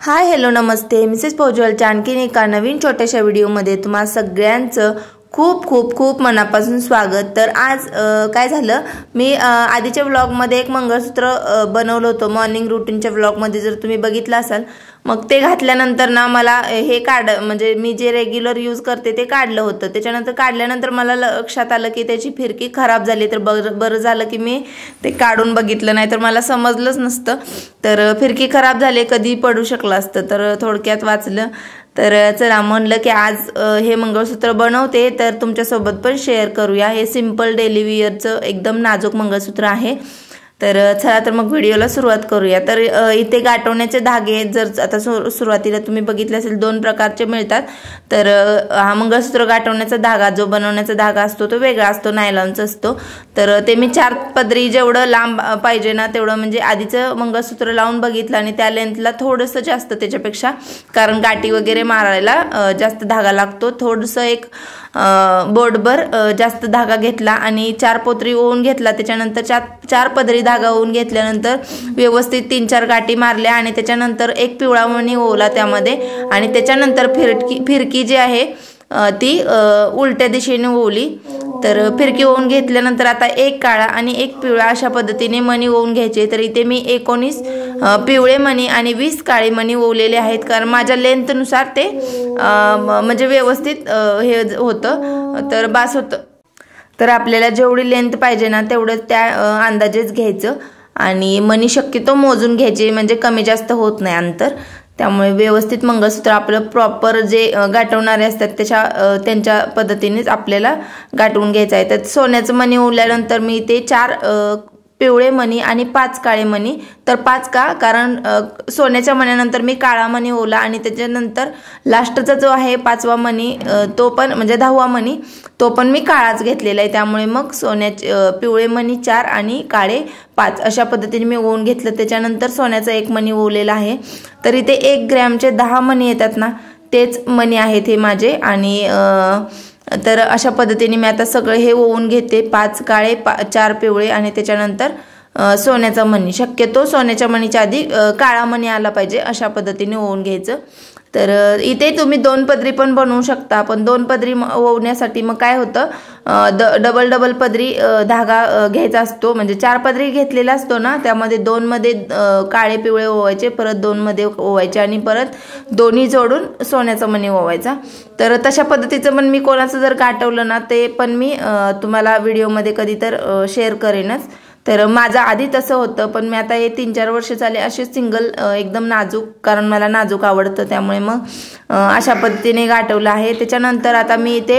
Hi hello नमस्ते Mrs पोजवलच्या आणखीन एका नवीन छोट्याशा व्हिडिओमध्ये तुम्हा सगळ्यांचं खूप खूप खूप मनापासून स्वागत। तर आज काय झालं, मी आधीच्या व्लॉगमध्ये एक मंगळसूत्र बनवलं होतं मॉर्निंग रूटीनच्या व्लॉगमध्ये, जर तुम्ही बघितलं असाल मग ते घातल्यानंतर ना मला हे म्हणजे मी जे रेग्युलर यूज करते ते काढलं होतं। त्याच्यानंतर काढल्यानंतर मला लक्षात आलं की त्याची फिरकी खराब झाली, तर बरं झालं की मी ते काढून बघितलं, नाही तर मला समजलंच नसतं। तर फिरकी खराब झाली, कधी पडू शकलं असतं, तर थोडक्यात वाचलं। तर चला म्हणलं की आज हे मंगळसूत्र बनवते तर तुमच्यासोबत पण शेअर करूया। हे सिंपल डेली वेअरचं एकदम नाजूक मंगळसूत्र आहे। तर चला तर मग व्हिडिओला सुरुवात करूया। तर इथे गाठवण्याचे धागे जर आता सुरुवातीला तुम्ही बघितले असेल 2 प्रकारचे मिळतात। तर हा मंगळसूत्र गाठवण्याचा धागा जो बनवण्याचा धागा असतो तो वेगळा असतो, नायलॉनचा असतो। तर ते मी 4 पदरी जेवढं लांब पाहिजे ना तेवढं म्हणजे आधीचं मंगळसूत्र लावून बघितलं आणि त्या लेंथला थोडंसं जास्त त्याच्यापेक्षा, कारण गाठी वगैरे मारायला जास्त धागा लागतो। थोडंसं एक बोर्डभर जास्त धागा घेतला आणि 4 पोतरी ओवून घेतला। त्याच्यानंतर 4 पदरी धागा ओवून घेतल्यानंतर व्यवस्थित 3-4 गाठी मारल्या आणि त्याच्यानंतर एक पिवळा मणी ओवला त्यामध्ये, आणि त्याच्यानंतर फिरकी जी आहे ती उलट्या दिशेने ओवली। तर फिरकी ओवून घेतल्यानंतर आता एक काळा आणि एक पिवळा अशा पद्धतीने मणी ओवून घ्यायचे। तर इथे मी 19 पिवळे मणी आणि 20 काळे मणी ओवलेले आहेत, कारण माझ्या लेंथनुसार ते म्हणजे व्यवस्थित हे होतं, तर बास होतं। तर आपल्याला जेवढी लेंथ पाहिजे ना तेवढं त्या अंदाजेच घ्यायचं आणि मणी शक्यतो मोजून घ्यायचे, म्हणजे कमी जास्त होत नाही अंतर। त्यामुळे व्यवस्थित मंगळसूत्र आपलं प्रॉपर जे गाठवणारे असतात त्यांच्या पद्धतीनेच आपल्याला गाठवून घ्यायचं आहे। तर सोन्याचं मणी ओवल्यानंतर मी ते 4 पिवळे मणी आणि 5 काळे मणी, तर 5 का, कारण सोन्याच्या मण्यानंतर मी काळा मणी ओवला आणि त्याच्यानंतर लास्टचा जो आहे 5वा मणी तो पण म्हणजे 10वा मणी तो पण मी काळाच घेतलेला आहे। त्यामुळे मग पिवळे मणी 4 आणि काळे 5 अशा पद्धतीने मी ओवून घेतलं। त्याच्यानंतर सोन्याचा 1 मणी ओवलेला आहे। तर इथे 1 ग्रॅमचे 10 मणी येतात ना, तेच मणी आहेत हे माझे। आणि तर अशा पद्धतीने मी आता सगळं हे ओवून घेते, 5 काळे 4 पिवळे आणि त्याच्यानंतर सोन्याचा मणी। शक्यतो सोन्याच्या मणीच्या आधी काळा मणी आला पाहिजे, अशा पद्धतीने ओवून घ्यायचं। तर इथे तुम्ही 2 पदरी पण बनवू शकता, पण 2 पदरी ओवण्यासाठी मग काय होतं, डबल पदरी धागा घ्यायचा असतो, म्हणजे 4 पदरी घेतलेला असतो ना, त्यामध्ये 2 मध्ये काळे पिवळे ओवायचे, परत 2 मध्ये ओवायचे आणि परत दोन्ही जोडून सोन्याचा मणी ओवायचा। तर तशा पद्धतीचं पण मी कोणाचं जर गाठवलं ना ते पण मी तुम्हाला व्हिडिओमध्ये कधी तर शेअर करेनच। तर माझं आधी तसं होतं, पण मी आता हे 3-4 वर्ष झाले असे सिंगल एकदम नाजूक, कारण मला नाजूक आवडतं, त्यामुळे मग अशा पद्धतीने गाठवलं आहे। त्याच्यानंतर आता मी इथे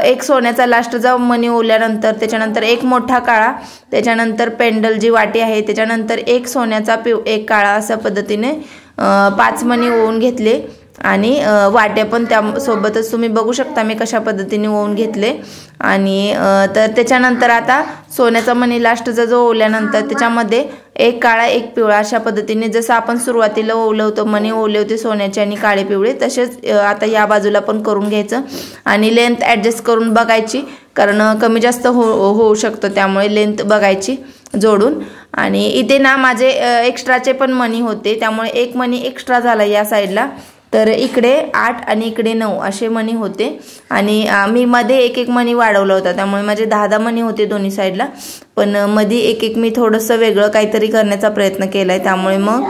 एक सोन्याचा लास्टचा मणी ओवल्यानंतर त्याच्यानंतर एक मोठा काळा, त्याच्यानंतर पेंडल जी वाटी आहे, त्याच्यानंतर एक सोन्याचा एक काळा, अशा पद्धतीने 5 मणी ओवून घेतले आणि वाट्या पण त्यासोबतच तुम्ही बघू शकता मी कशा पद्धतीने ओवून घेतले। आणि तर त्याच्यानंतर आता सोन्याचा मणी लास्टचा जो ओवल्यानंतर त्याच्यामध्ये एक काळा एक पिवळा अशा पद्धतीने, जसं आपण सुरुवातीला ओवलं होतं मणी ओवले होते सोन्याचे आणि काळे पिवळे, तसेच आता या बाजूला पण करून घ्यायचं आणि लेंथ ॲडजस्ट करून बघायची, कारण कमी जास्त होऊ शकतं, त्यामुळे लेंथ बघायची जोडून। आणि इथे ना माझे एक्स्ट्राचे पण मणी होते, त्यामुळे 1 मणी एक्स्ट्रा झाला या साईडला। तर इकडे 8 आणि इकडे 9 असे मणी होते आणि मी मध्ये एक मणी वाढवला होता, त्यामुळे माझे 10 मणी होते दोन्ही साईडला, पण मध्ये एक मी थोडंसं वेगळं काहीतरी करण्याचा प्रयत्न केलाय, त्यामुळे मग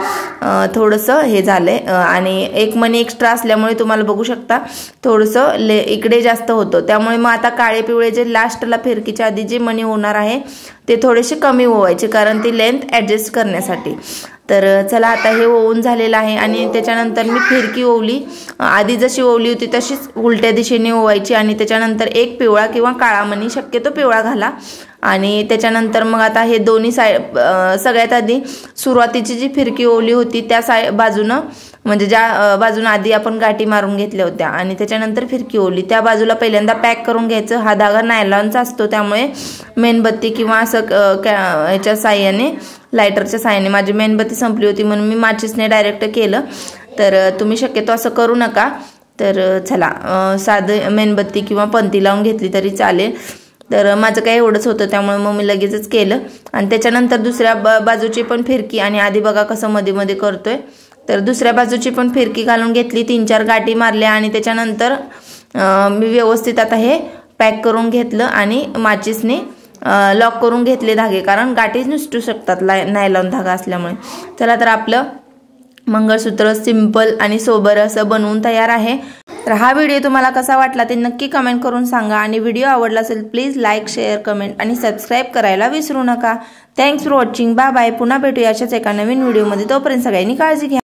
थोडंसं हे झालंय। आणि 1 मणी एक्स्ट्रा असल्यामुळे तुम्हाला बघू शकता थोडंसं इकडे जास्त होतं, त्यामुळे मग आता काळे पिवळे जे लास्टला फिरकीच्या आधी जे मणी होणार आहे ते थोडेसे कमी ओवायचे, कारण ती लेंथ ॲडजस्ट करण्यासाठी। तर चला आता हे ओवून झालेलं आहे आणि त्याच्यानंतर मी फिरकी ओवली, आधी जशी ओवली होती तशीच उलट्या दिशेने ओवायची आणि त्याच्यानंतर एक पिवळा किंवा काळा मणी, शक्यतो पिवळा घाला। आणि त्याच्यानंतर मग आता हे दोन्ही सगळ्यात आधी सुरुवातीची जी फिरकी ओवली होती त्या बाजूनं, म्हणजे ज्या बाजून आधी आपण गाठी मारून घेतल्या होत्या आणि त्याच्यानंतर फिरकी ओवली त्या बाजूला पहिल्यांदा पॅक करून घ्यायचं। हा धागा नायलॉनचा असतो, त्यामुळे मेणबत्ती किंवा असं ह्याच्या साह्याने, लायटरच्या साह्याने, माझी मेणबत्ती संपली होती म्हणून मी माचीसने डायरेक्ट केलं, तर तुम्ही शक्यतो असं करू नका। तर चला साधं मेणबत्ती किंवा पंती लावून घेतली तरी चालेल। तर माझं काय एवढंच होतं, त्यामुळे मग मी लगेचच केलं आणि त्याच्यानंतर दुसऱ्या बाजूची पण फिरकी, आणि आधी बघा कसं मध्ये मध्ये करतोय, तर दुसऱ्या बाजूची पण फिरकी घालून घेतली, 3-4 गाठी मारल्या आणि त्याच्यानंतर मी व्यवस्थित आता हे पॅक करून घेतलं आणि माचीसने लॉक करून घेतले धागे, कारण गाठी निसटू शकतात नायलॉन धागा असल्यामुळे. चला तर आपलं मंगळसूत्र सिंपल आणि सोबर असं बनवून तयार आहे. तर हा व्हिडिओ तुम्हाला कसा वाटला ते नक्की कमेंट करून सांगा आणि व्हिडिओ आवडला असेल प्लीज लाईक, शेअर, कमेंट आणि सबस्क्राईब करायला विसरू नका. Thanks for watching. Bye bye. पुन्हा भेटूया अशाच एका नवीन व्हिडिओमध्ये. तोपर्यंत सगळ्यांनी काळजी घ्या.